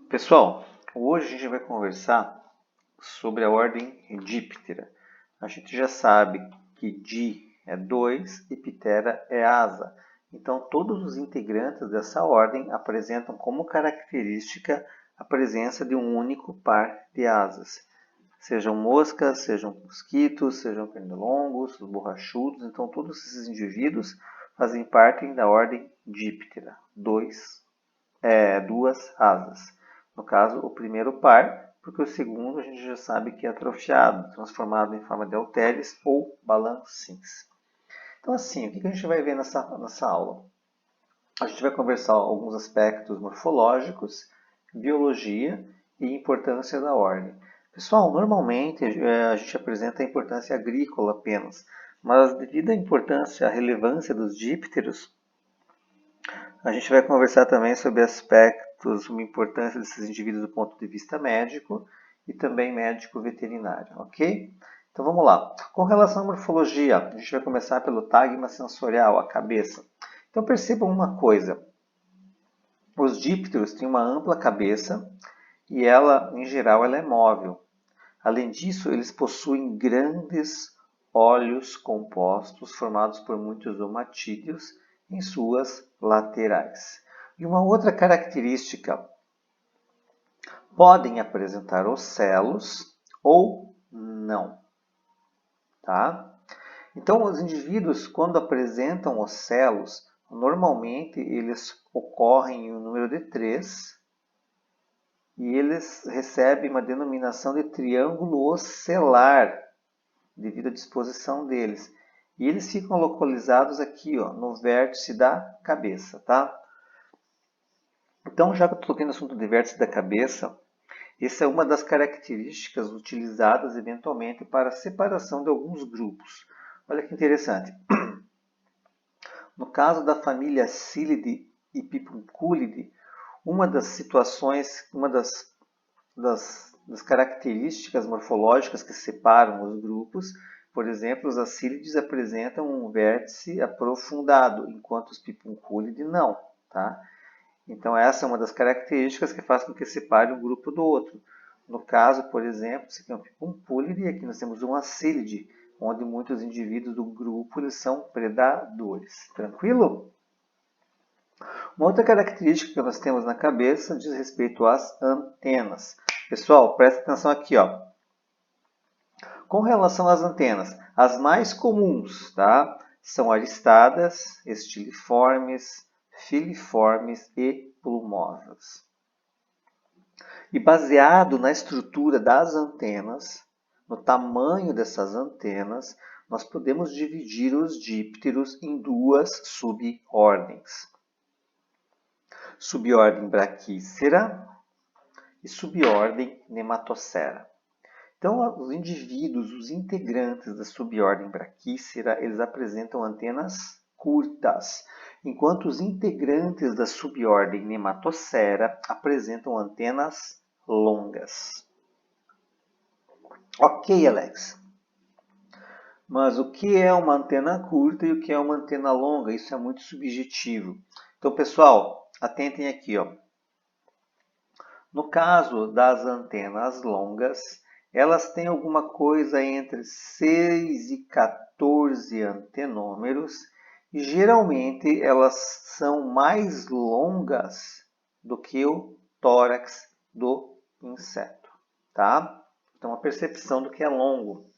Pessoal, hoje a gente vai conversar sobre a ordem Diptera. A gente já sabe que Di é 2 e Ptera é asa. Então, todos os integrantes dessa ordem apresentam como característica a presença de um único par de asas. Sejam moscas, sejam mosquitos, sejam pernilongos, borrachudos. Então, todos esses indivíduos fazem parte da ordem Diptera, duas asas. No caso, o primeiro par, porque o segundo a gente já sabe que é atrofiado, transformado em forma de halteres ou balancins. Então, assim, o que a gente vai ver nessa aula? A gente vai conversar alguns aspectos morfológicos, biologia e importância da ordem. Pessoal, normalmente a gente apresenta a importância agrícola apenas, mas devido à importância, à relevância dos dípteros, a gente vai conversar também sobre aspectos, sobre a importância desses indivíduos do ponto de vista médico e também médico veterinário, ok? Então vamos lá. Com relação à morfologia, a gente vai começar pelo tagma sensorial, a cabeça. Então percebam uma coisa. Os dípteros têm uma ampla cabeça e ela, em geral, ela é móvel. Além disso, eles possuem grandes olhos compostos formados por muitos omatídeos em suas laterais. E uma outra característica, podem apresentar ocelos ou não. Tá? Então, os indivíduos, quando apresentam ocelos, normalmente eles ocorrem em um número de 3 e eles recebem uma denominação de triângulo ocelar, devido à disposição deles. E eles ficam localizados aqui, ó, no vértice da cabeça, tá? Então, já que eu toquei no assunto de vértice da cabeça, essa é uma das características utilizadas eventualmente para a separação de alguns grupos. Olha que interessante. No caso da família Psyllidae e Pipunculidae, uma das situações, uma das características morfológicas que separam os grupos, por exemplo, os Acílides apresentam um vértice aprofundado, enquanto os Pipunculidae não. Tá? Então, essa é uma das características que faz com que separe um grupo do outro. No caso, por exemplo, esse aqui é um Pipunculide e aqui nós temos um Acílide, onde muitos indivíduos do grupo eles são predadores. Tranquilo? Uma outra característica que nós temos na cabeça diz respeito às antenas. Pessoal, presta atenção aqui, ó. Com relação às antenas, as mais comuns, tá? São aristadas, estiliformes, filiformes e plumosas. E baseado na estrutura das antenas, no tamanho dessas antenas, nós podemos dividir os dípteros em duas subordens. Subordem Brachycera e subordem Nematocera. Então, os indivíduos, os integrantes da subordem Brachycera, eles apresentam antenas curtas, enquanto os integrantes da subordem Nematocera apresentam antenas longas. Ok, Alex. Mas o que é uma antena curta e o que é uma antena longa? Isso é muito subjetivo. Então, pessoal, atentem aqui, ó. No caso das antenas longas, elas têm alguma coisa entre 6 e 14 antenômeros e geralmente elas são mais longas do que o tórax do inseto, tá? Então, a percepção do que é longo.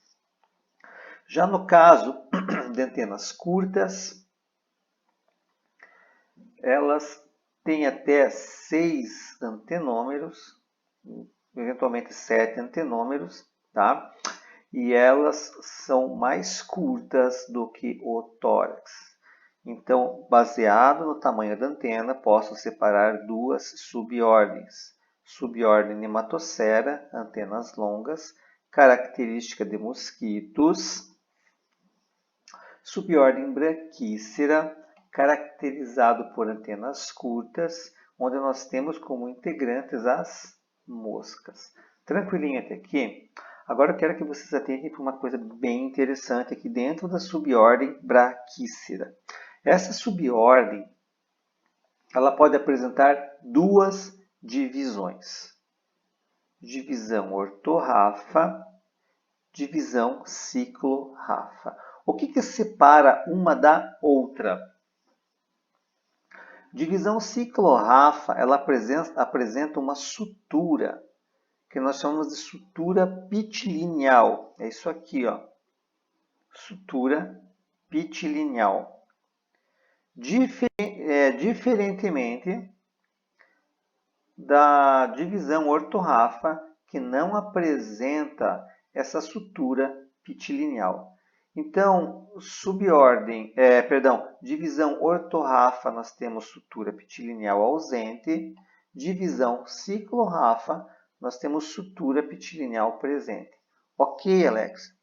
Já no caso de antenas curtas, elas têm até 6 antenômeros, eventualmente 7 antenômeros, tá? E elas são mais curtas do que o tórax. Então, baseado no tamanho da antena, posso separar duas subordens. Subordem Nematocera, antenas longas, característica de mosquitos. Subordem Brachycera, caracterizado por antenas curtas, onde nós temos como integrantes as moscas. Tranquilinho até aqui? Agora eu quero que vocês atentem para uma coisa bem interessante aqui dentro da subordem Brachycera. Essa subordem ela pode apresentar duas divisões. Divisão ortorrafa, divisão ciclorrafa. O que separa uma da outra? Divisão ciclorrafa, ela apresenta uma sutura, que nós chamamos de sutura pitilineal. É isso aqui, ó. Sutura pitilineal. Diferentemente da divisão ortorrafa, que não apresenta essa sutura pitilineal. Então, divisão ortorrafa, nós temos sutura pitilineal ausente. Divisão ciclorrafa, nós temos sutura pitilineal presente. Ok, Alex?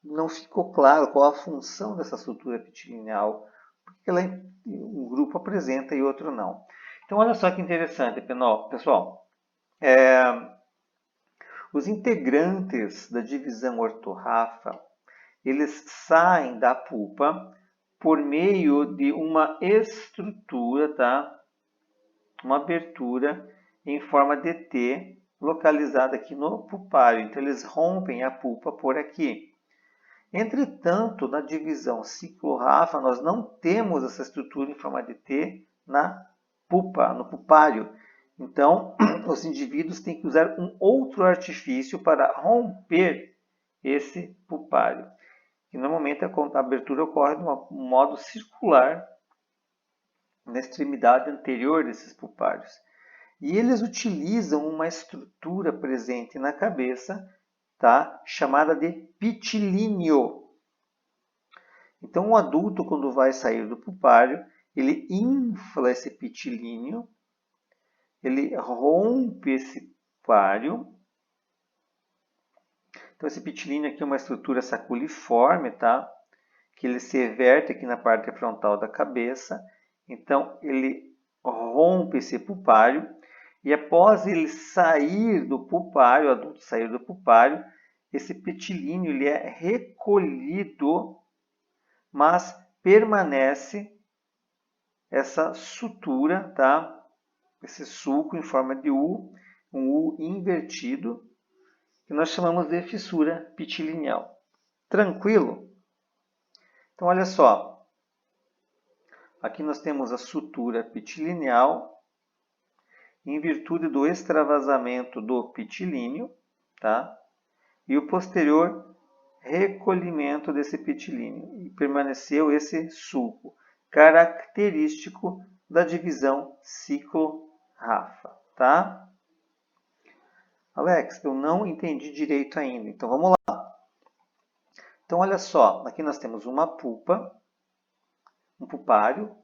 Não ficou claro qual a função dessa sutura pitilineal, porque um grupo apresenta e outro não. Então, olha só que interessante, pessoal. Os integrantes da divisão ortorrafa, eles saem da pupa por meio de uma estrutura, tá? Uma abertura em forma de T, localizada aqui no pupário. Então, eles rompem a pupa por aqui. Entretanto, na divisão ciclorrafa, nós não temos essa estrutura em forma de T na pupa, no pupário. Então, os indivíduos têm que usar um outro artifício para romper esse pupário. E normalmente a abertura ocorre de um modo circular na extremidade anterior desses pupários. E eles utilizam uma estrutura presente na cabeça, tá? Chamada de pitilíneo. Então, o adulto, quando vai sair do pupário, ele infla esse pitilíneo, ele rompe esse pupário. Então, esse pitilíneo aqui é uma estrutura saculiforme, tá? Que ele se everte aqui na parte frontal da cabeça. Então, ele rompe esse pupário. E após ele sair do pupário, o adulto sair do pupário, esse pitilíneo ele é recolhido, mas permanece essa sutura, tá? Esse sulco em forma de U, um U invertido, que nós chamamos de fissura pitilineal. Tranquilo? Então, olha só. Aqui nós temos a sutura pitilineal, em virtude do extravasamento do pitilíneo, tá? E o posterior recolhimento desse pitilíneo. E permaneceu esse sulco, característico da divisão ciclorrafa, tá? Alex, eu não entendi direito ainda, então vamos lá. Então, olha só, aqui nós temos uma pupa, um pupário,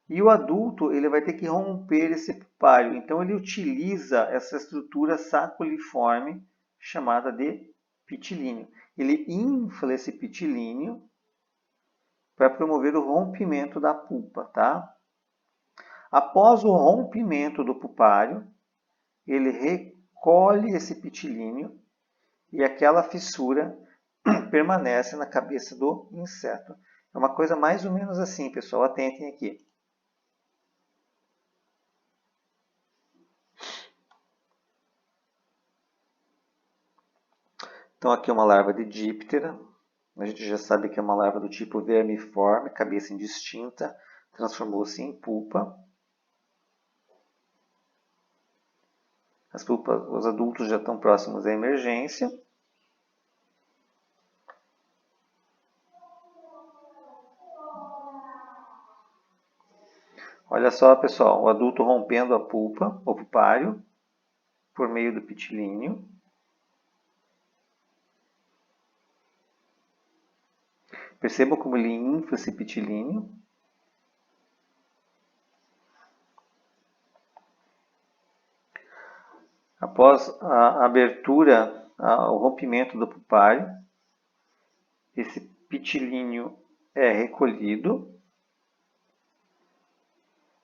e o adulto ele vai ter que romper esse pupário. Então, ele utiliza essa estrutura saculiforme chamada de pitilíneo. Ele infla esse pitilíneo para promover o rompimento da pupa, tá? Após o rompimento do pupário, ele recolhe esse pitilíneo e aquela fissura permanece na cabeça do inseto. É uma coisa mais ou menos assim, pessoal. Atentem aqui. Então, aqui é uma larva de díptera. A gente já sabe que é uma larva do tipo vermiforme, cabeça indistinta, transformou-se em pupa. Os adultos já estão próximos à emergência. Olha só, pessoal, o adulto rompendo a pupa, o pupário, por meio do pitilíneo. Percebam como ele infla esse pitilíneo. Após a abertura, o rompimento do pupário, esse pitilíneo é recolhido,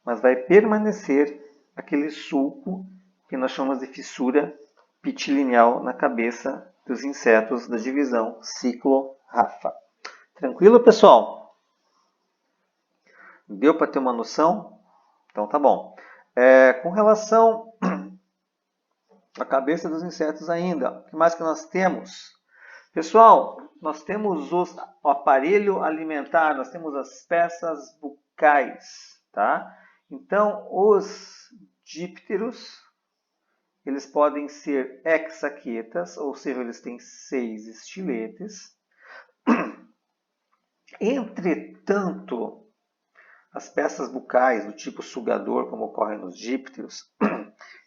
mas vai permanecer aquele sulco que nós chamamos de fissura pitilineal na cabeça dos insetos da divisão ciclorrafa. Tranquilo, pessoal? Deu para ter uma noção? Então tá bom. Com relação a cabeça dos insetos ainda. O que mais que nós temos? Pessoal, nós temos o aparelho alimentar, nós temos as peças bucais, tá? Então, os dípteros, eles podem ser hexaquetas, ou seja, eles têm 6 estiletes. Entretanto, as peças bucais do tipo sugador, como ocorre nos dípteros,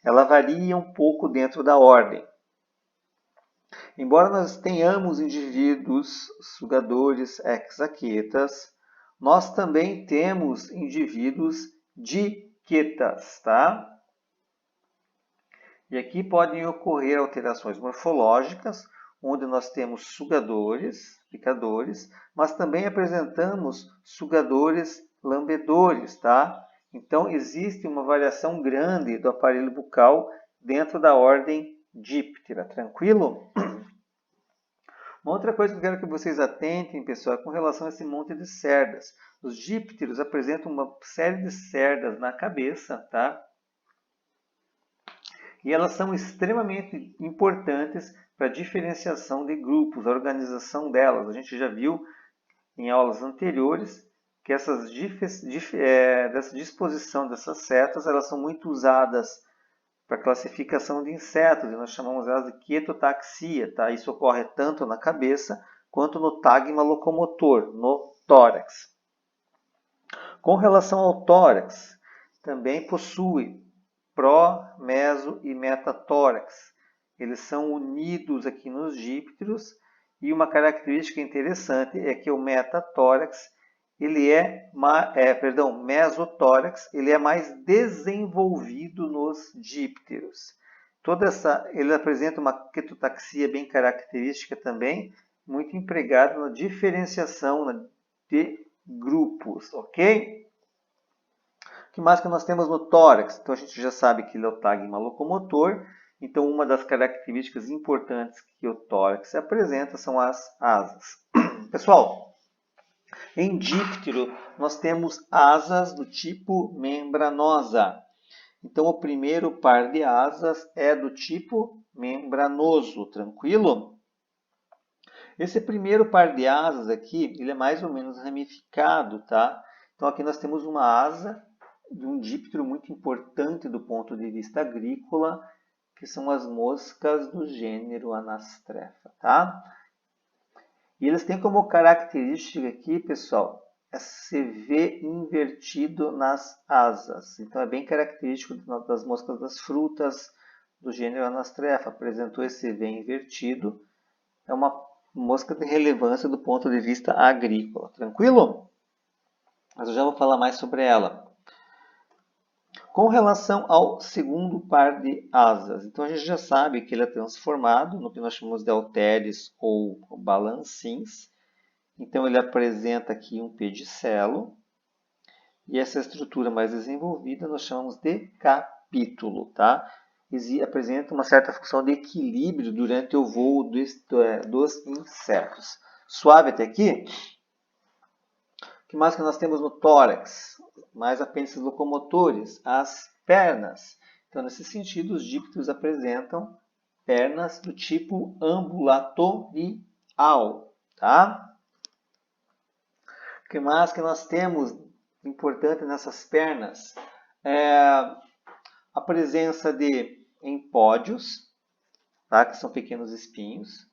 ela varia um pouco dentro da ordem. Embora nós tenhamos indivíduos sugadores hexaquetas, nós também temos indivíduos diquetas, tá? E aqui podem ocorrer alterações morfológicas, onde nós temos sugadores, picadores, mas também apresentamos sugadores lambedores, tá? Então existe uma variação grande do aparelho bucal dentro da ordem díptera, tranquilo? Uma outra coisa que eu quero que vocês atentem, pessoal, é com relação a esse monte de cerdas. Os dípteros apresentam uma série de cerdas na cabeça, tá? E elas são extremamente importantes para a diferenciação de grupos, a organização delas. A gente já viu em aulas anteriores que essa disposição dessas setas, elas são muito usadas para classificação de insetos, e nós chamamos elas de quietotaxia, tá? Isso ocorre tanto na cabeça quanto no tagma locomotor, no tórax. Com relação ao tórax, também possui pró, meso e metatórax. Eles são unidos aqui nos dípteros, e uma característica interessante é que o metatórax, mesotórax, ele é mais desenvolvido nos dípteros. Ele apresenta uma quetotaxia bem característica também, muito empregada na diferenciação de grupos, ok? O que mais que nós temos no tórax? Então a gente já sabe que ele é o tagma locomotor. Então uma das características importantes que o tórax apresenta são as asas. Pessoal, em díptero nós temos asas do tipo membranosa. Então o primeiro par de asas é do tipo membranoso, tranquilo? Esse primeiro par de asas aqui, ele é mais ou menos ramificado, tá? Então aqui nós temos uma asa de um díptero muito importante do ponto de vista agrícola, que são as moscas do gênero Anastrefa, tá? E eles têm como característica aqui, pessoal, esse V invertido nas asas. Então é bem característico das moscas das frutas do gênero Anastrefa. Apresentou esse V invertido. É uma mosca de relevância do ponto de vista agrícola. Tranquilo? Mas eu já vou falar mais sobre ela. Com relação ao segundo par de asas, então a gente já sabe que ele é transformado no que nós chamamos de halteres ou balancins. Então ele apresenta aqui um pedicelo, e essa estrutura mais desenvolvida nós chamamos de capítulo, tá? Apresenta uma certa função de equilíbrio durante o voo dos insetos. Suave até aqui? O que mais que nós temos no tórax? Mais apêndices locomotores, as pernas. Então, nesse sentido, os dípteros apresentam pernas do tipo ambulatorial, tá? O que mais que nós temos importante nessas pernas? A presença de empódios, tá? Que são pequenos espinhos,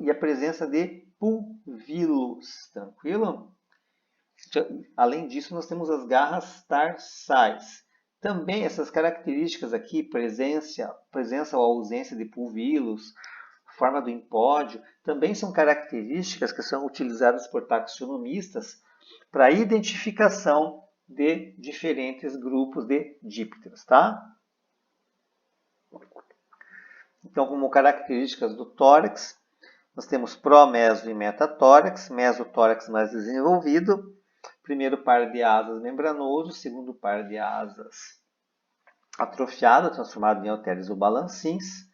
e a presença de pulvílulos, tranquilo? Além disso, nós temos as garras tarsais. Também essas características aqui, presença ou ausência de pulvílulos, forma do empódio, também são características que são utilizadas por taxonomistas para a identificação de diferentes grupos de dípteros, tá? Então, como características do tórax, nós temos pró, meso e metatórax, mesotórax mais desenvolvido, primeiro par de asas membranoso, segundo par de asas atrofiado, transformado em halteres ou balancins,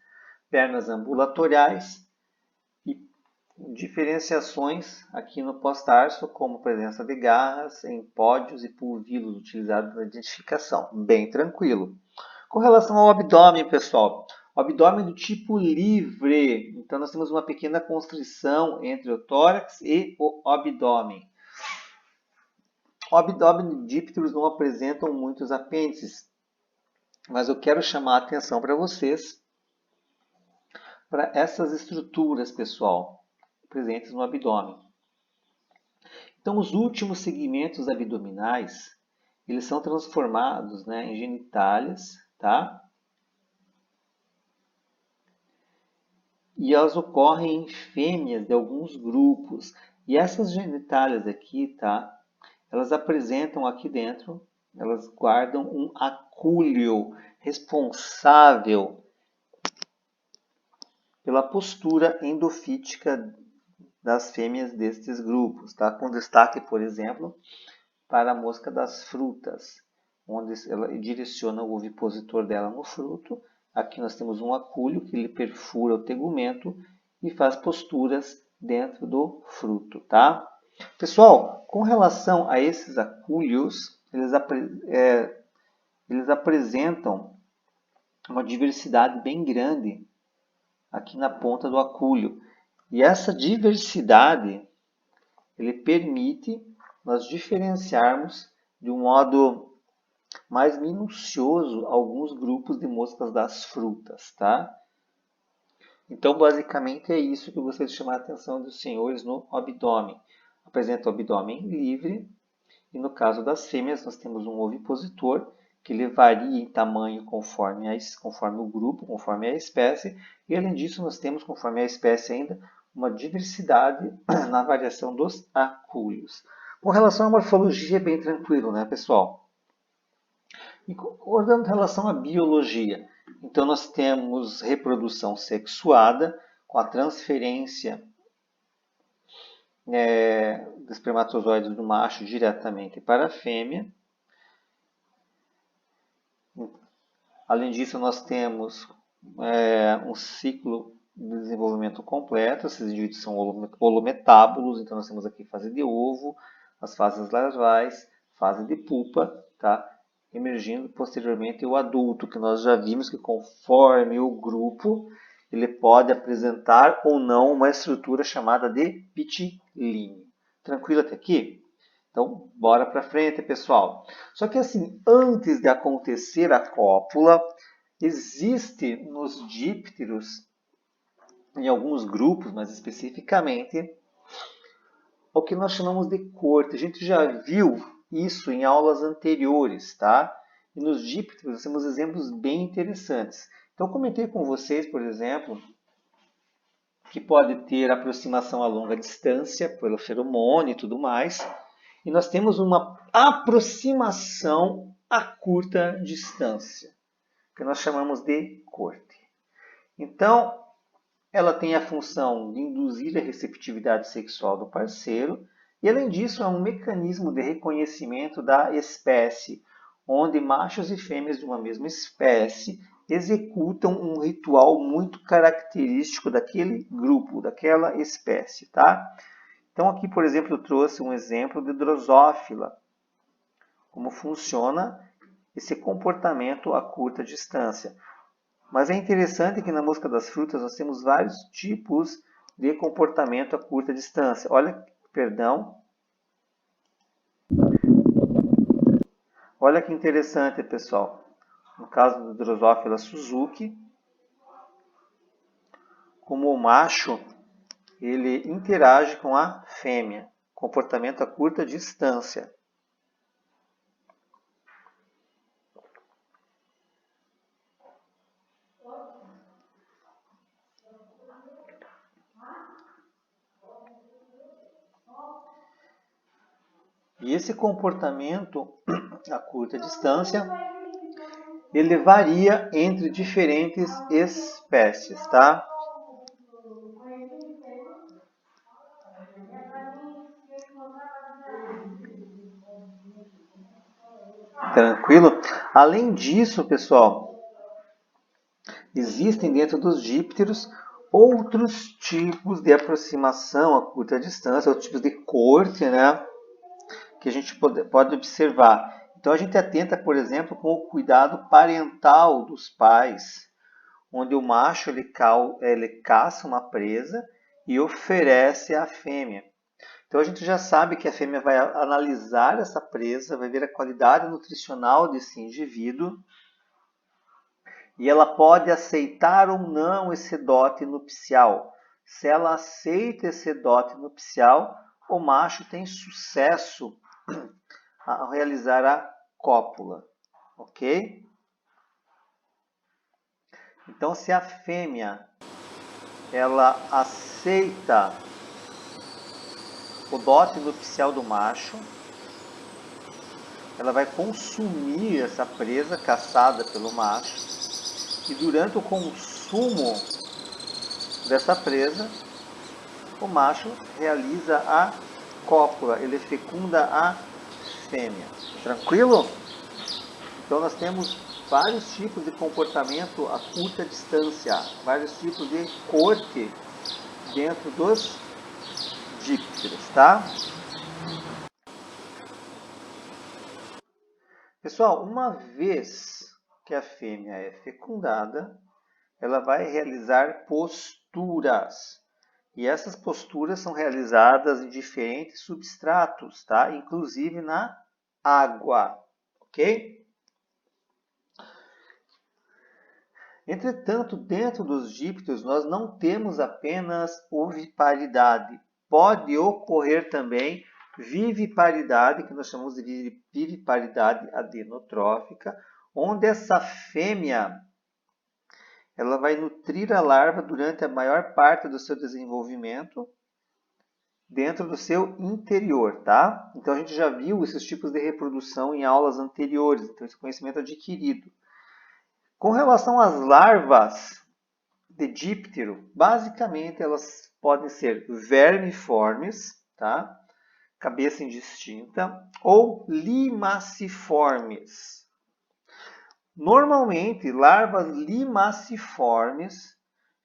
pernas ambulatoriais e diferenciações aqui no pós-tarso, como presença de garras, empódios e pulvílulos utilizados na identificação. Bem tranquilo. Com relação ao abdômen, pessoal, o abdômen é do tipo livre. Então, nós temos uma pequena constrição entre o tórax e o abdômen. O abdômen de dípteros não apresentam muitos apêndices, mas eu quero chamar a atenção para vocês para essas estruturas, pessoal, presentes no abdômen. Então, os últimos segmentos abdominais, eles são transformados, né, em genitálias, tá? E elas ocorrem em fêmeas de alguns grupos. E essas genitálias aqui, tá? Elas apresentam aqui dentro, elas guardam um acúleo responsável pela postura endofítica das fêmeas destes grupos, tá? Com destaque, por exemplo, para a mosca das frutas, onde ela direciona o ovipositor dela no fruto. Aqui nós temos um acúleo que lhe perfura o tegumento e faz posturas dentro do fruto, tá? Pessoal, com relação a esses acúleos, eles apresentam uma diversidade bem grande aqui na ponta do acúleo. E essa diversidade ele permite nós diferenciarmos de um modo mais minucioso alguns grupos de moscas das frutas, tá? Então, basicamente é isso que eu gostaria de chamar a atenção dos senhores no abdômen. Apresenta o abdômen livre e no caso das fêmeas nós temos um ovipositor que ele varia em tamanho conforme o grupo, conforme a espécie, e além disso nós temos, conforme a espécie ainda, uma diversidade na variação dos acúleos. Com relação à morfologia, é bem tranquilo, né, pessoal? E com relação à biologia, então nós temos reprodução sexuada com a transferência dos espermatozoides do macho diretamente para a fêmea. Além disso, nós temos um ciclo de desenvolvimento completo. Esses indivíduos são holometábulos, então nós temos aqui fase de ovo, as fases larvais, fase de pupa, tá? Emergindo posteriormente o adulto, que nós já vimos que conforme o grupo, ele pode apresentar ou não uma estrutura chamada de pitilíneo. Tranquilo até aqui? Então, bora para frente, pessoal. Só que assim, antes de acontecer a cópula, existe nos dípteros, em alguns grupos, mais especificamente, o que nós chamamos de corte. A gente já viu isso em aulas anteriores, tá? E nos dípteros nós temos exemplos bem interessantes. Então, eu comentei com vocês, por exemplo, que pode ter aproximação a longa distância, pelo feromônio e tudo mais. E nós temos uma aproximação a curta distância, que nós chamamos de corte. Então, ela tem a função de induzir a receptividade sexual do parceiro e, além disso, é um mecanismo de reconhecimento da espécie, onde machos e fêmeas de uma mesma espécie executam um ritual muito característico daquele grupo, daquela espécie, tá? Então aqui, por exemplo, eu trouxe um exemplo de Drosófila, como funciona esse comportamento a curta distância. Mas é interessante que na mosca das frutas nós temos vários tipos de comportamento a curta distância. Olha que interessante, pessoal. No caso do Drosófila Suzuki, como o macho ele interage com a fêmea, comportamento a curta distância. E esse comportamento a curta distância, ele varia entre diferentes espécies, tá? Tranquilo? Além disso, pessoal, existem dentro dos dípteros outros tipos de aproximação a curta distância, outros tipos de corte, né? Que a gente pode observar. Então a gente atenta, por exemplo, com o cuidado parental dos pais, onde o macho ele caça uma presa e oferece à fêmea. Então a gente já sabe que a fêmea vai analisar essa presa, vai ver a qualidade nutricional desse indivíduo e ela pode aceitar ou não esse dote nupcial. Se ela aceita esse dote nupcial, o macho tem sucesso ao realizar a cópula, ok? Então, se a fêmea ela aceita o dote nupcial do macho, ela vai consumir essa presa caçada pelo macho e durante o consumo dessa presa, o macho realiza a cópula, ele fecunda a fêmea. Tranquilo? Então nós temos vários tipos de comportamento a curta distância, vários tipos de corte dentro dos dípteros, tá? Pessoal, uma vez que a fêmea é fecundada, ela vai realizar posturas. E essas posturas são realizadas em diferentes substratos, tá? Inclusive na água, ok? Entretanto, dentro dos dípteros, nós não temos apenas oviparidade. Pode ocorrer também viviparidade, que nós chamamos de viviparidade adenotrófica, onde essa fêmea ela vai nutrir a larva durante a maior parte do seu desenvolvimento dentro do seu interior, tá? Então a gente já viu esses tipos de reprodução em aulas anteriores, então esse conhecimento adquirido. Com relação às larvas de díptero, basicamente elas podem ser vermiformes, tá? Cabeça indistinta, ou limaciformes. Normalmente, larvas limaciformes,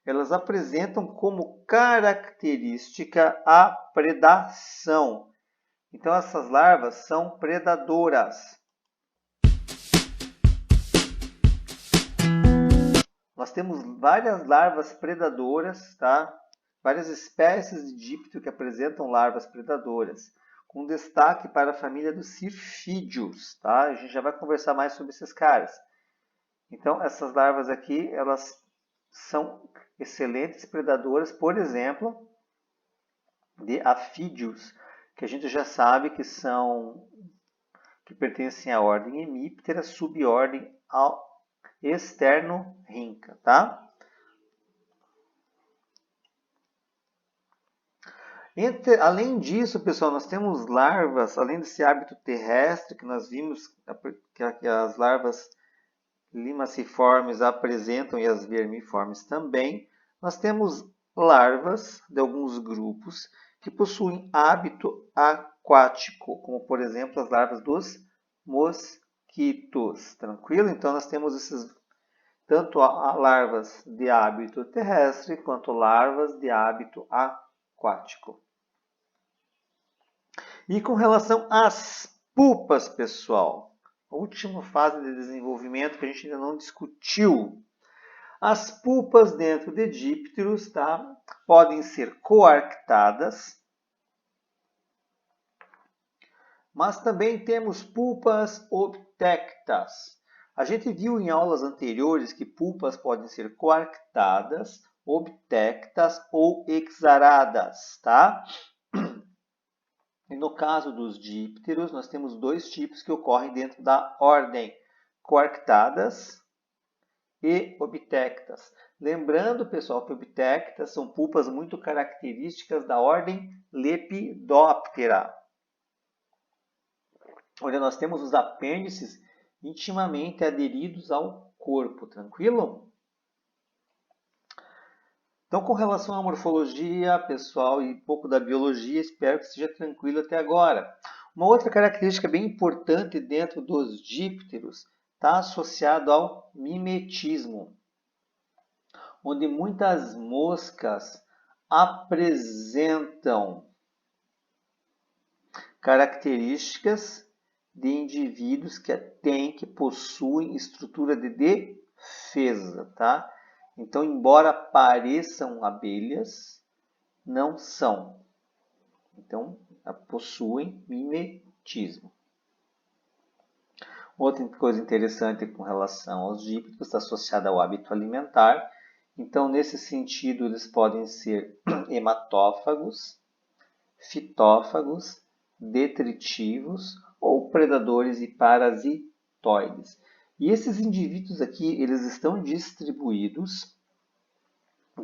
elas apresentam como característica a predação. Então, essas larvas são predadoras. Nós temos várias larvas predadoras, tá? Várias espécies de díptero que apresentam larvas predadoras, com destaque para a família dos sirfídeos, tá? A gente já vai conversar mais sobre esses caras. Então, essas larvas aqui, elas são excelentes predadoras, por exemplo, de afídeos, que a gente já sabe que pertencem à ordem Hemiptera, subordem ao Externorhynca, tá? Além disso, pessoal, nós temos larvas, além desse hábito terrestre que nós vimos que as larvas limaciformes apresentam e as vermiformes também, nós temos larvas de alguns grupos que possuem hábito aquático, como por exemplo as larvas dos mosquitos, tranquilo? Então nós temos tanto larvas de hábito terrestre quanto larvas de hábito aquático. E com relação às pupas, pessoal, a última fase de desenvolvimento que a gente ainda não discutiu. As pupas dentro de dípteros, tá? Podem ser coarctadas, mas também temos pulpas obtectas. A gente viu em aulas anteriores que pulpas podem ser coarctadas, obtectas ou exaradas, tá? E no caso dos dípteros, nós temos dois tipos que ocorrem dentro da ordem, coarctadas e obtectas. Lembrando, pessoal, que obtectas são pulpas muito características da ordem Lepidoptera, onde nós temos os apêndices intimamente aderidos ao corpo, tranquilo? Então, com relação à morfologia, pessoal, e um pouco da biologia, espero que seja tranquilo até agora. Uma outra característica bem importante dentro dos dípteros está associado ao mimetismo, onde muitas moscas apresentam características de indivíduos que possuem estrutura de defesa, tá? Então, embora pareçam abelhas, não são. Então, possuem mimetismo. Outra coisa interessante com relação aos dípteros está associada ao hábito alimentar. Então, nesse sentido, eles podem ser hematófagos, fitófagos, detritivos ou predadores e parasitoides. E esses indivíduos aqui, eles estão distribuídos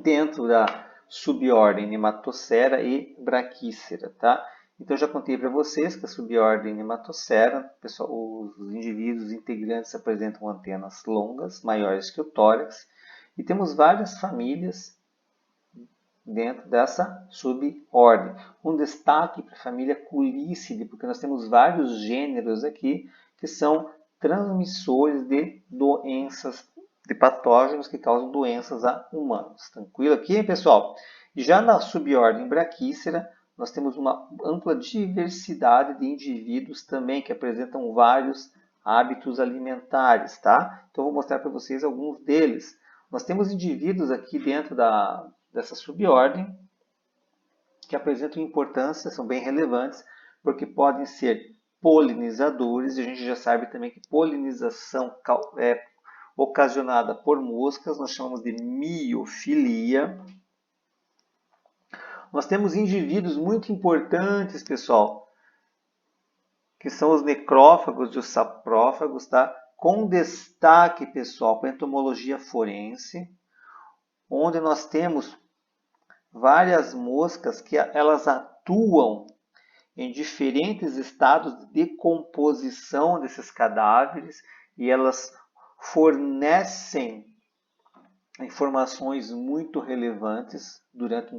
dentro da subordem Nematocera e Brachícera, tá? Então, já contei para vocês que a subordem Nematocera, pessoal, os indivíduos integrantes apresentam antenas longas, maiores que o tórax, e temos várias famílias dentro dessa subordem. Um destaque para a família Culícide, porque nós temos vários gêneros aqui que são transmissores de doenças, de patógenos que causam doenças a humanos. Tranquilo aqui, pessoal? E já na subordem Brachícera, nós temos uma ampla diversidade de indivíduos também que apresentam vários hábitos alimentares, tá? Então, vou mostrar para vocês alguns deles. Nós temos indivíduos aqui dentro dessa subordem que apresentam importância, são bem relevantes, porque podem ser polinizadores, e a gente já sabe também que polinização é ocasionada por moscas, nós chamamos de miofilia. Nós temos indivíduos muito importantes, pessoal, que são os necrófagos e os saprófagos, tá? Com destaque, pessoal, para a entomologia forense, onde nós temos várias moscas que elas atuam em diferentes estados de decomposição desses cadáveres e elas fornecem informações muito relevantes durante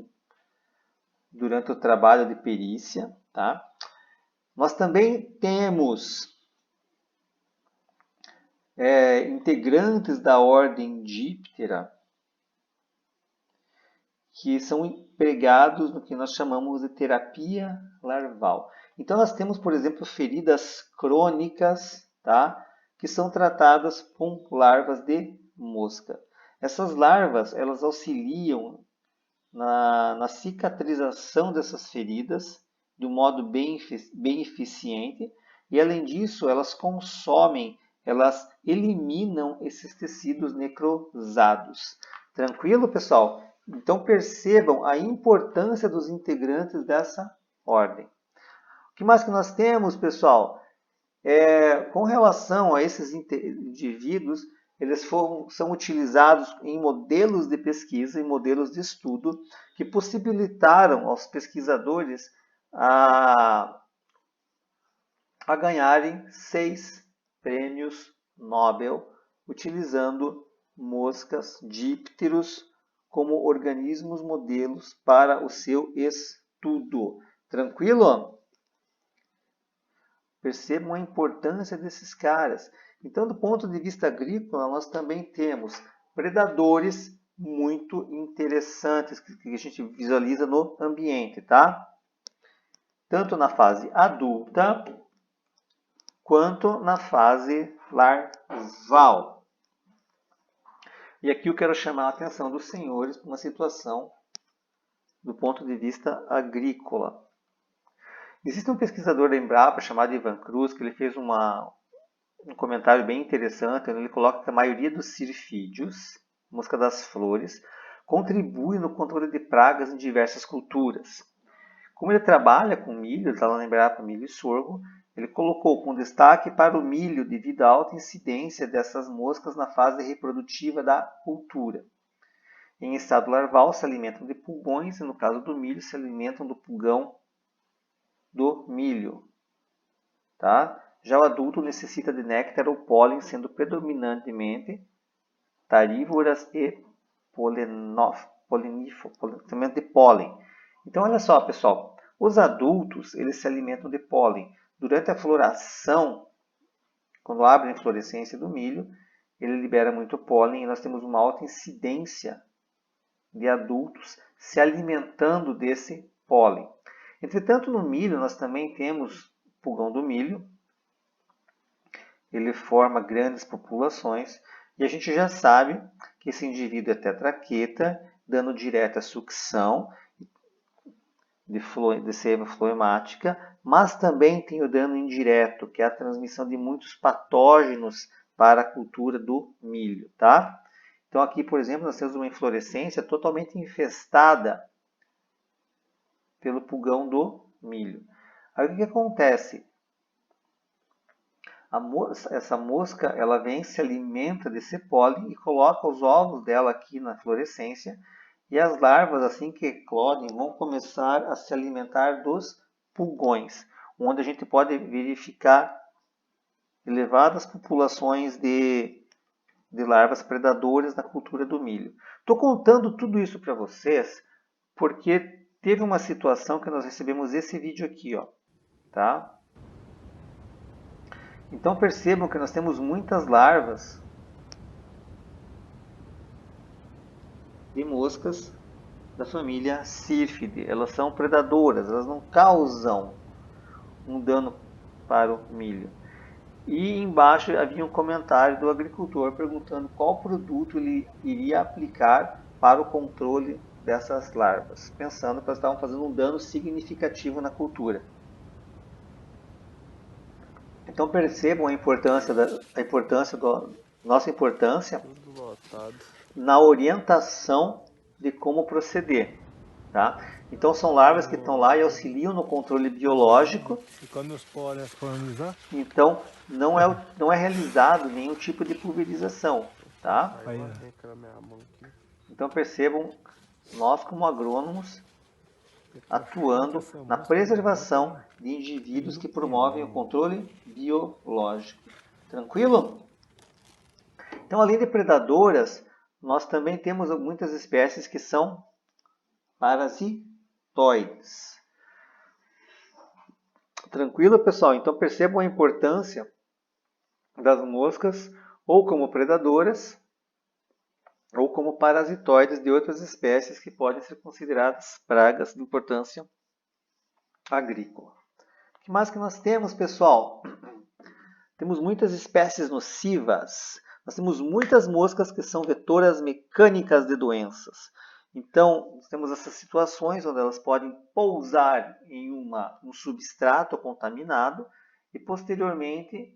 o trabalho de perícia, tá? Nós também temos integrantes da ordem Diptera que são empregados no que nós chamamos de terapia larval. Então, nós temos, por exemplo, feridas crônicas, tá? Que são tratadas com larvas de mosca. Essas larvas, elas auxiliam na cicatrização dessas feridas de um modo bem eficiente e, além disso, elas consomem, elas eliminam esses tecidos necrosados. Tranquilo, pessoal? Então, percebam a importância dos integrantes dessa ordem. O que mais que nós temos, pessoal? Com relação a esses indivíduos, eles são utilizados em modelos de pesquisa, em modelos de estudo, que possibilitaram aos pesquisadores a ganharem 6 prêmios Nobel, utilizando moscas dípteros como organismos modelos para o seu estudo. Tranquilo? Percebam a importância desses caras. Então, do ponto de vista agrícola, nós também temos predadores muito interessantes que a gente visualiza no ambiente, tá? Tanto na fase adulta quanto na fase larval. E aqui eu quero chamar a atenção dos senhores para uma situação do ponto de vista agrícola. Existe um pesquisador da Embrapa chamado Ivan Cruz, que ele fez um comentário bem interessante, onde ele coloca que a maioria dos cirfídeos, mosca das flores, contribui no controle de pragas em diversas culturas. Como ele trabalha com milho, está lá na Embrapa milho e sorgo, ele colocou com destaque para o milho devido à alta incidência dessas moscas na fase reprodutiva da cultura. Em estado larval se alimentam de pulgões e no caso do milho se alimentam do pulgão do milho. Tá? Já o adulto necessita de néctar ou pólen, sendo predominantemente tarívoras e também de pólen. Então, olha só, pessoal, os adultos eles se alimentam de pólen. Durante a floração, quando abre a inflorescência do milho, ele libera muito pólen e nós temos uma alta incidência de adultos se alimentando desse pólen. Entretanto, no milho, nós também temos pulgão do milho, ele forma grandes populações e a gente já sabe que esse indivíduo é tetraqueta, dano direto à sucção de seiva floemática, mas também tem o dano indireto, que é a transmissão de muitos patógenos para a cultura do milho, tá? Então aqui, por exemplo, nós temos uma inflorescência totalmente infestada pelo pulgão do milho. Aí o que acontece? Essa mosca, ela vem, se alimenta desse pólen e coloca os ovos dela aqui na florescência. E as larvas, assim que eclodem, vão começar a se alimentar dos pulgões, onde a gente pode verificar elevadas populações de larvas predadoras na cultura do milho. Estou contando tudo isso para vocês porque teve uma situação que nós recebemos esse vídeo aqui, ó, tá? Então percebam que nós temos muitas larvas de moscas da família Syrphidae. Elas são predadoras, elas não causam um dano para o milho. E embaixo havia um comentário do agricultor perguntando qual produto ele iria aplicar para o controle dessas larvas, pensando que elas estavam fazendo um dano significativo na cultura. Então percebam a importância nossa importância na orientação de como proceder, tá? Então são larvas que estão lá e auxiliam no controle biológico. Então não é realizado nenhum tipo de pulverização, tá? Então percebam, nós como agrônomos atuando na preservação de indivíduos que promovem o controle biológico. Tranquilo? Então, além de predadoras, nós também temos muitas espécies que são parasitoides. Tranquilo, pessoal? Então, percebam a importância das moscas ou como predadoras ou como parasitoides de outras espécies que podem ser consideradas pragas de importância agrícola. O que mais que nós temos, pessoal? Temos muitas espécies nocivas. Nós temos muitas moscas que são vetoras mecânicas de doenças. Então, nós temos essas situações onde elas podem pousar em um substrato contaminado e, posteriormente,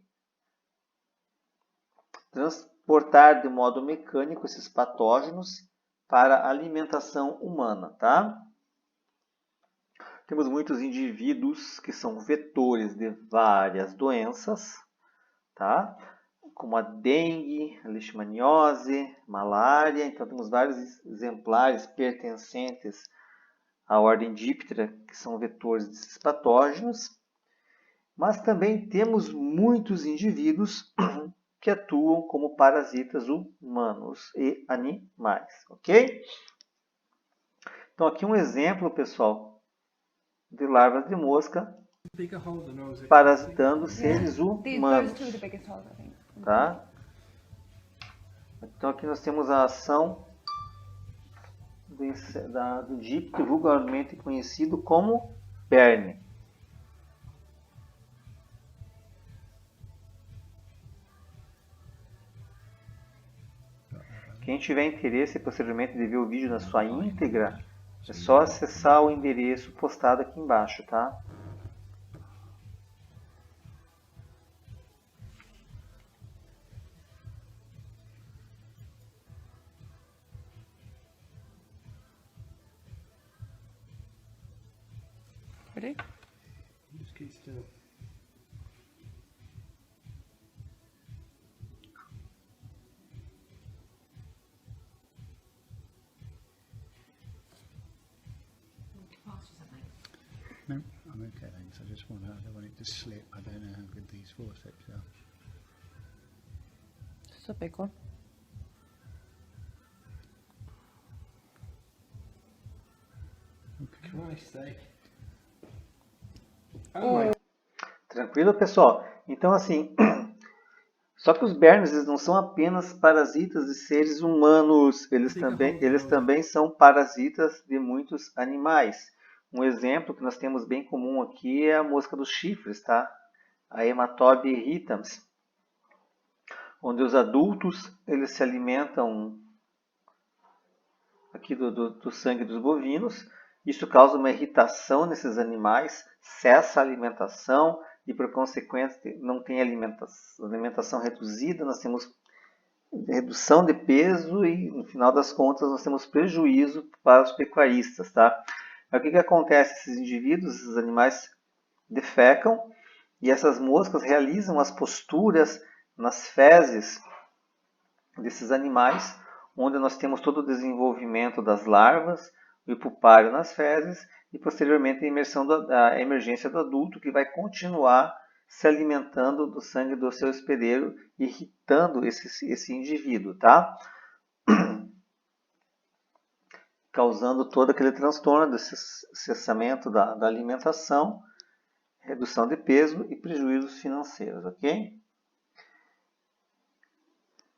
transportar de modo mecânico esses patógenos para a alimentação humana, tá? Temos muitos indivíduos que são vetores de várias doenças, tá? Como a dengue, a leishmaniose, malária. Então temos vários exemplares pertencentes à ordem Diptera, que são vetores desses patógenos. Mas também temos muitos indivíduos que atuam como parasitas humanos e animais, ok? Então aqui um exemplo, pessoal, de larvas de mosca parasitando seres humanos. Tá? Então aqui nós temos a ação do díptero, vulgarmente conhecido como berne. Quem tiver interesse posteriormente de ver o vídeo na sua íntegra, é só acessar o endereço postado aqui embaixo, tá? Ready? Just keep still. No, I'm okay thanks. I just want to, I don't want it to slip. I don't know how good these forceps are. It's a big one. Okay. Tranquilo, pessoal? Então, assim, só que os bernes eles não são apenas parasitas de seres humanos, eles também são parasitas de muitos animais. Um exemplo que nós temos bem comum aqui é a mosca dos chifres, tá? A Hematobe irritans. onde os adultos eles se alimentam aqui do sangue dos bovinos. Isso causa uma irritação nesses animais, cessa a alimentação e, por consequência, não tem alimentação reduzida, nós temos redução de peso e, no final das contas, nós temos prejuízo para os pecuaristas, tá? Aí, o que acontece? Esses indivíduos, esses animais defecam e essas moscas realizam as posturas nas fezes desses animais, onde nós temos todo o desenvolvimento das larvas, o pupário nas fezes e posteriormente a emergência do adulto, que vai continuar se alimentando do sangue do seu hospedeiro, irritando esse indivíduo, tá? Causando todo aquele transtorno desse cessamento da alimentação, redução de peso e prejuízos financeiros, ok?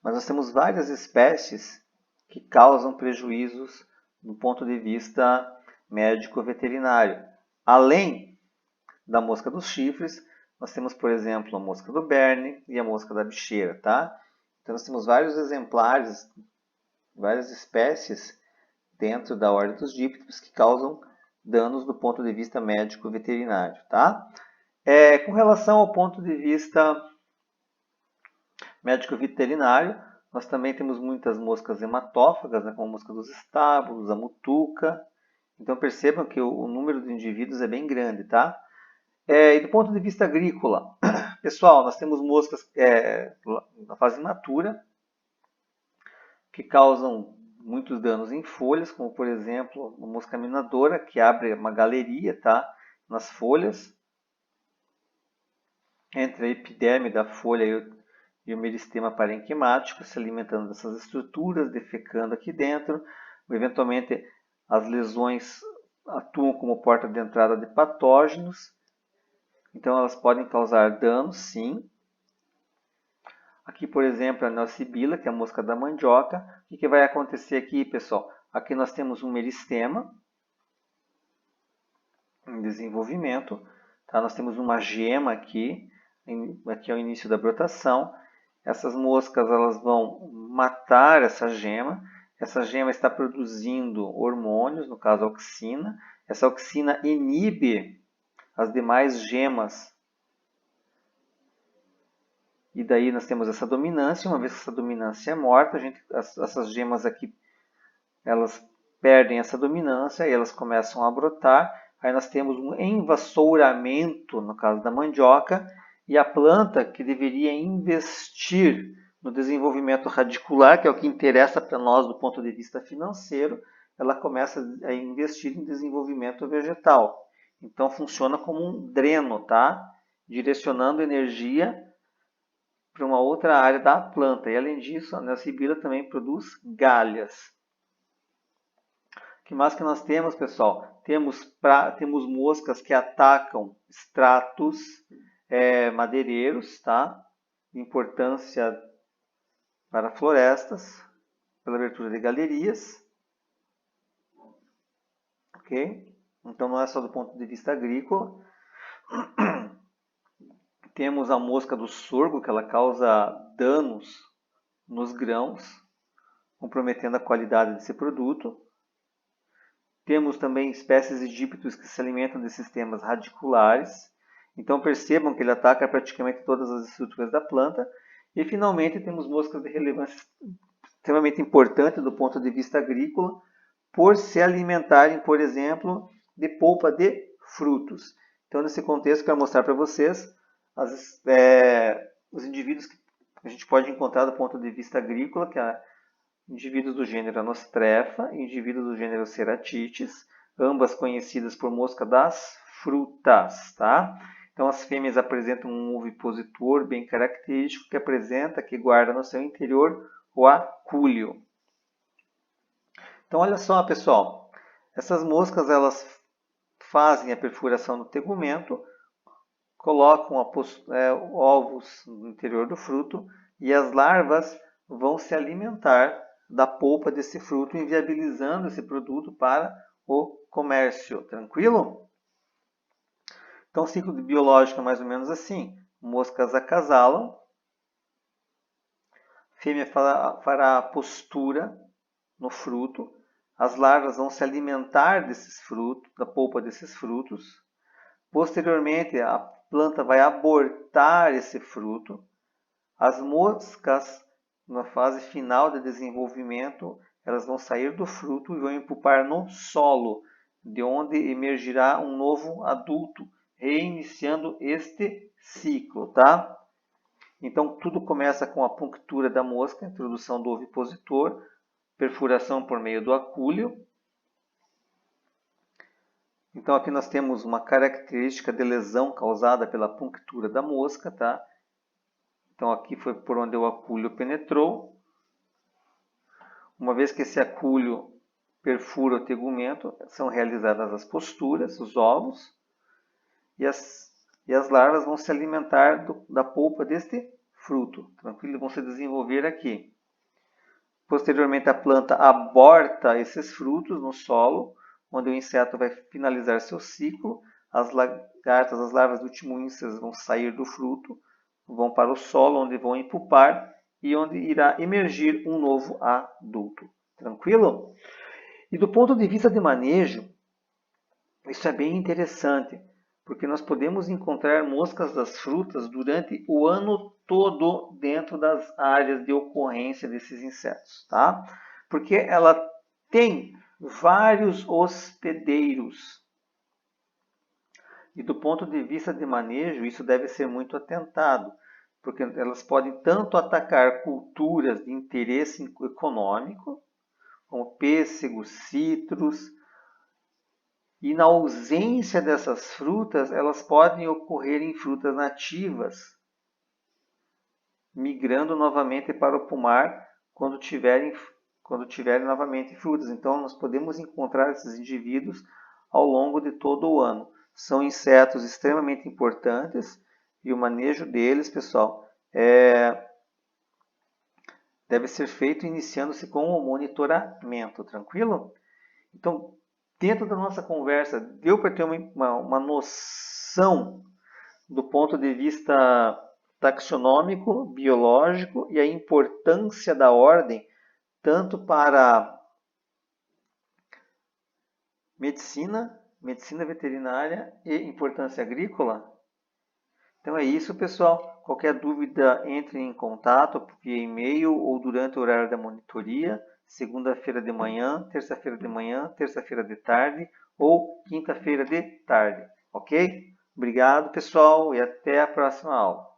Mas nós temos várias espécies que causam prejuízos do ponto de vista médico-veterinário. Além da mosca dos chifres, nós temos, por exemplo, a mosca do berne e a mosca da bicheira, tá? Então nós temos vários exemplares, várias espécies dentro da ordem dos dípteros que causam danos do ponto de vista médico-veterinário, tá? Com relação ao ponto de vista médico-veterinário, nós também temos muitas moscas hematófagas, né, como a mosca dos estábulos, a mutuca. Então percebam que o número de indivíduos é bem grande, tá? E do ponto de vista agrícola, pessoal, nós temos moscas na fase imatura, que causam muitos danos em folhas, como por exemplo a mosca minadora, que abre uma galeria, tá, nas folhas, entre a epiderme da folha e o meristema parenquimático, se alimentando dessas estruturas, defecando aqui dentro. Eventualmente, as lesões atuam como porta de entrada de patógenos, então elas podem causar danos, sim. Aqui, por exemplo, a neosibila, que é a mosca da mandioca. O que vai acontecer aqui, pessoal? Aqui nós temos um meristema em desenvolvimento, tá? Nós temos uma gema aqui é o início da brotação. Essas moscas elas vão matar essa gema. Essa gema está produzindo hormônios, no caso a auxina. Essa auxina inibe as demais gemas. E daí nós temos essa dominância. Uma vez que essa dominância é morta, essas gemas aqui elas perdem essa dominância e elas começam a brotar. Aí nós temos um envassouramento, no caso da mandioca, e a planta que deveria investir no desenvolvimento radicular, que é o que interessa para nós do ponto de vista financeiro, ela começa a investir em desenvolvimento vegetal. Então funciona como um dreno, tá? Direcionando energia para uma outra área da planta. E além disso, a neosibila também produz galhas. O que mais que nós temos, pessoal? Temos moscas que atacam extratos madeireiros, tá? De importância para florestas, pela abertura de galerias. Ok? Então não é só do ponto de vista agrícola. Temos a mosca do sorgo, que ela causa danos nos grãos, comprometendo a qualidade desse produto. Temos também espécies de dípteros que se alimentam de sistemas radiculares. Então percebam que ele ataca praticamente todas as estruturas da planta. E finalmente temos moscas de relevância extremamente importante do ponto de vista agrícola, por se alimentarem, por exemplo, de polpa de frutos. Então nesse contexto eu quero mostrar para vocês os indivíduos que a gente pode encontrar do ponto de vista agrícola, que é indivíduos do gênero Anostrefa e indivíduos do gênero Ceratites, ambas conhecidas por mosca das frutas, tá? Então as fêmeas apresentam um ovipositor bem característico que guarda no seu interior o acúleo. Então olha só, pessoal, essas moscas elas fazem a perfuração do tegumento, colocam ovos no interior do fruto e as larvas vão se alimentar da polpa desse fruto, inviabilizando esse produto para o comércio. Tranquilo? Então o ciclo biológico é mais ou menos assim. Moscas acasalam, fêmea fará a postura no fruto. As larvas vão se alimentar desses frutos, da polpa desses frutos. Posteriormente, a planta vai abortar esse fruto. As moscas, na fase final de desenvolvimento, elas vão sair do fruto e vão empupar no solo, de onde emergirá um novo adulto, reiniciando este ciclo, tá? Então, tudo começa com a punctura da mosca, introdução do ovipositor, perfuração por meio do acúleo. Então, aqui nós temos uma característica de lesão causada pela punctura da mosca, tá? Então, aqui foi por onde o acúleo penetrou. Uma vez que esse acúleo perfura o tegumento, são realizadas as posturas, os ovos, e as larvas vão se alimentar da polpa deste fruto. Tranquilo? Vão se desenvolver aqui. Posteriormente, a planta aborta esses frutos no solo, onde o inseto vai finalizar seu ciclo. As lagartas, as larvas do timoínsceas vão sair do fruto, vão para o solo, onde vão empupar e onde irá emergir um novo adulto. Tranquilo? E do ponto de vista de manejo, isso é bem interessante, porque nós podemos encontrar moscas das frutas durante o ano todo dentro das áreas de ocorrência desses insetos, tá? Porque ela tem vários hospedeiros. E do ponto de vista de manejo, isso deve ser muito atentado, porque elas podem tanto atacar culturas de interesse econômico, como pêssegos, citros, e na ausência dessas frutas, elas podem ocorrer em frutas nativas, migrando novamente para o pomar quando tiverem novamente frutas. Então, nós podemos encontrar esses indivíduos ao longo de todo o ano. São insetos extremamente importantes e o manejo deles, pessoal, deve ser feito iniciando-se com o monitoramento, tranquilo? Então, dentro da nossa conversa, deu para ter uma noção do ponto de vista taxonômico, biológico e a importância da ordem, tanto para medicina veterinária e importância agrícola? Então é isso, pessoal. Qualquer dúvida, entre em contato via e-mail ou durante o horário da monitoria, segunda-feira de manhã, terça-feira de manhã, terça-feira de tarde ou quinta-feira de tarde, ok? Obrigado, pessoal, e até a próxima aula.